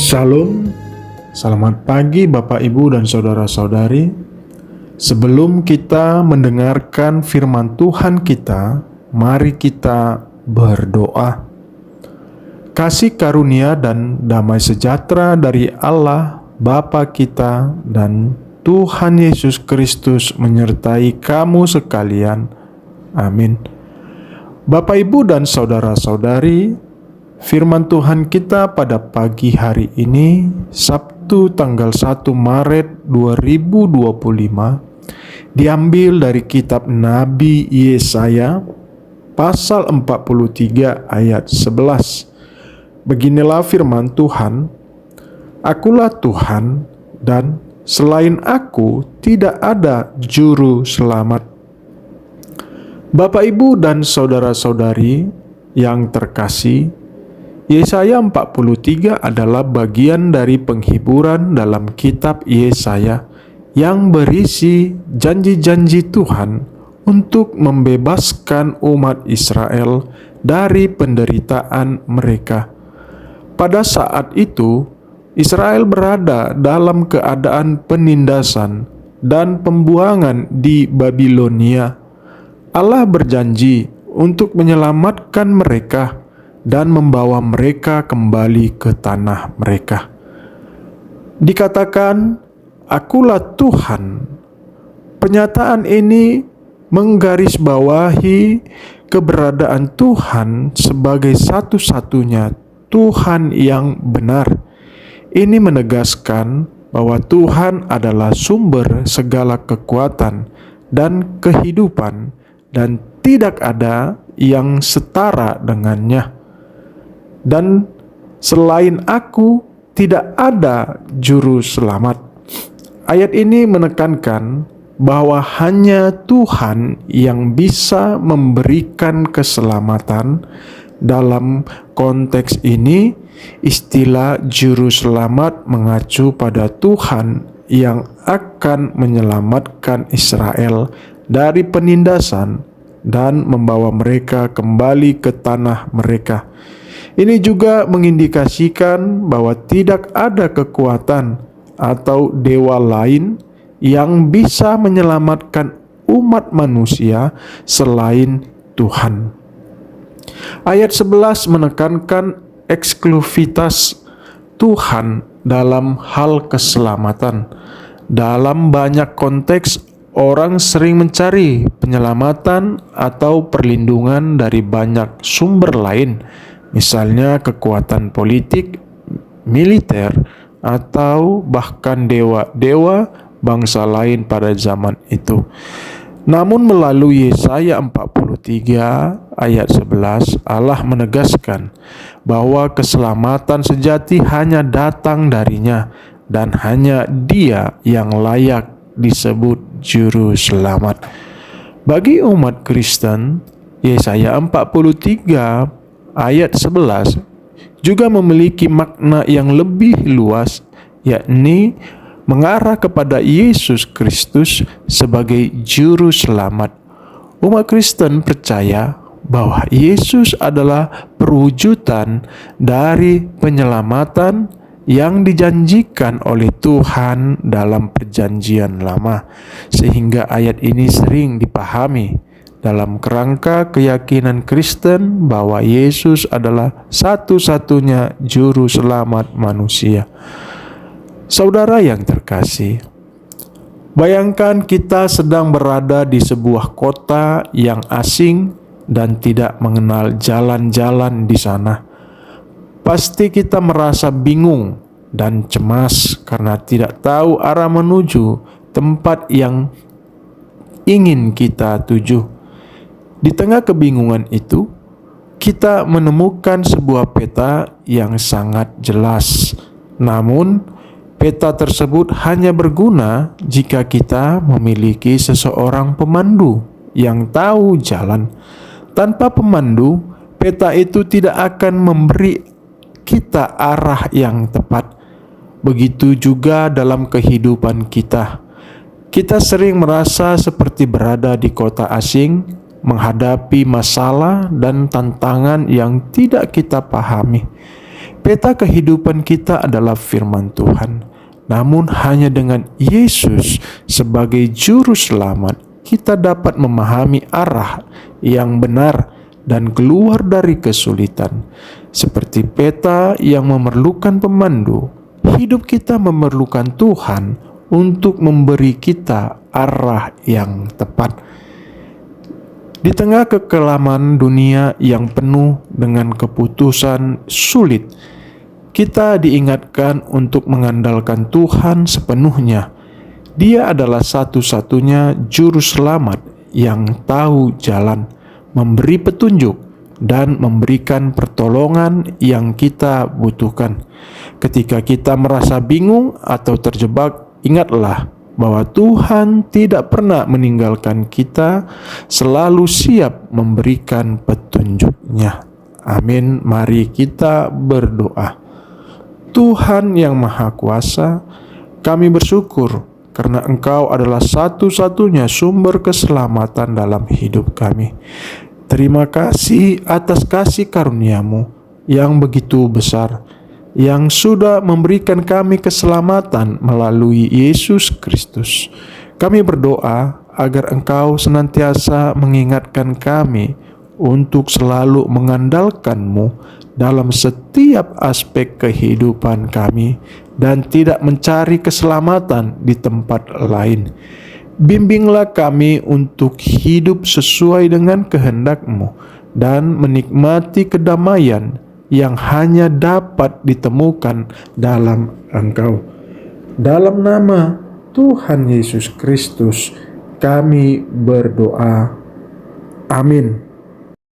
Shalom, selamat pagi Bapak Ibu dan Saudara-saudari. Sebelum kita mendengarkan firman Tuhan kita, mari kita berdoa. Kasih karunia dan damai sejahtera dari Allah Bapa kita dan Tuhan Yesus Kristus menyertai kamu sekalian. Amin. Bapak Ibu dan Saudara-saudari, firman Tuhan kita pada pagi hari ini, Sabtu tanggal 1 Maret 2025, diambil dari kitab Nabi Yesaya, pasal 43 ayat 11. Beginilah firman Tuhan, "Akulah Tuhan, dan selain aku tidak ada juru selamat." Bapak, Ibu, dan saudara-saudari yang terkasih, Yesaya 43 adalah bagian dari penghiburan dalam kitab Yesaya yang berisi janji-janji Tuhan untuk membebaskan umat Israel dari penderitaan mereka. Pada saat itu, Israel berada dalam keadaan penindasan dan pembuangan di Babilonia. Allah berjanji untuk menyelamatkan mereka dan membawa mereka kembali ke tanah mereka. Dikatakan, "Akulah Tuhan." Pernyataan ini menggarisbawahi keberadaan Tuhan sebagai satu-satunya Tuhan yang benar. Ini menegaskan bahwa Tuhan adalah sumber segala kekuatan dan kehidupan, dan tidak ada yang setara dengannya. Dan selain aku tidak ada juru selamat. Ayat ini menekankan bahwa hanya Tuhan yang bisa memberikan keselamatan. Dalam konteks ini, istilah juru selamat mengacu pada Tuhan yang akan menyelamatkan Israel dari penindasan dan membawa mereka kembali ke tanah mereka. Ini juga mengindikasikan bahwa tidak ada kekuatan atau dewa lain yang bisa menyelamatkan umat manusia selain Tuhan. Ayat 11 menekankan eksklusivitas Tuhan dalam hal keselamatan. Dalam banyak konteks, orang sering mencari penyelamatan atau perlindungan dari banyak sumber lain, misalnya kekuatan politik, militer, atau bahkan dewa-dewa bangsa lain pada zaman itu. Namun melalui Yesaya 43 ayat 11, Allah menegaskan bahwa keselamatan sejati hanya datang darinya, dan hanya Dia yang layak disebut juru selamat. Bagi umat Kristen, Yesaya 43 ayat 11 juga memiliki makna yang lebih luas, yakni mengarah kepada Yesus Kristus sebagai juru selamat. Umat Kristen percaya bahwa Yesus adalah perwujudan dari penyelamatan yang dijanjikan oleh Tuhan dalam Perjanjian Lama, sehingga ayat ini sering dipahami dalam kerangka keyakinan Kristen bahwa Yesus adalah satu-satunya juru selamat manusia. Saudara yang terkasih, bayangkan kita sedang berada di sebuah kota yang asing dan tidak mengenal jalan-jalan di sana. Pasti kita merasa bingung dan cemas karena tidak tahu arah menuju tempat yang ingin kita tuju. Di tengah kebingungan itu, kita menemukan sebuah peta yang sangat jelas. Namun, peta tersebut hanya berguna jika kita memiliki seseorang pemandu yang tahu jalan. Tanpa pemandu, peta itu tidak akan memberi kita arah yang tepat. Begitu juga dalam kehidupan kita. Kita sering merasa seperti berada di kota asing, menghadapi masalah dan tantangan yang tidak kita pahami. Peta kehidupan kita adalah firman Tuhan. Namun hanya dengan Yesus sebagai juru selamat, kita dapat memahami arah yang benar dan keluar dari kesulitan. Seperti peta yang memerlukan pemandu, hidup kita memerlukan Tuhan untuk memberi kita arah yang tepat. Di tengah kekelaman dunia yang penuh dengan keputusan sulit, kita diingatkan untuk mengandalkan Tuhan sepenuhnya. Dia adalah satu-satunya juru selamat yang tahu jalan, memberi petunjuk, dan memberikan pertolongan yang kita butuhkan. Ketika kita merasa bingung atau terjebak, ingatlah bahwa Tuhan tidak pernah meninggalkan kita, selalu siap memberikan petunjuk-Nya. Amin. Mari kita berdoa. Tuhan yang Maha Kuasa, kami bersyukur karena Engkau adalah satu-satunya sumber keselamatan dalam hidup kami. Terima kasih atas kasih karunia-Mu yang begitu besar, yang sudah memberikan kami keselamatan melalui Yesus Kristus. Kami berdoa agar Engkau senantiasa mengingatkan kami untuk selalu mengandalkan-Mu dalam setiap aspek kehidupan kami dan tidak mencari keselamatan di tempat lain. Bimbinglah kami untuk hidup sesuai dengan kehendak-Mu dan menikmati kedamaian yang hanya dapat ditemukan dalam Engkau. Dalam nama Tuhan Yesus Kristus kami berdoa. Amin.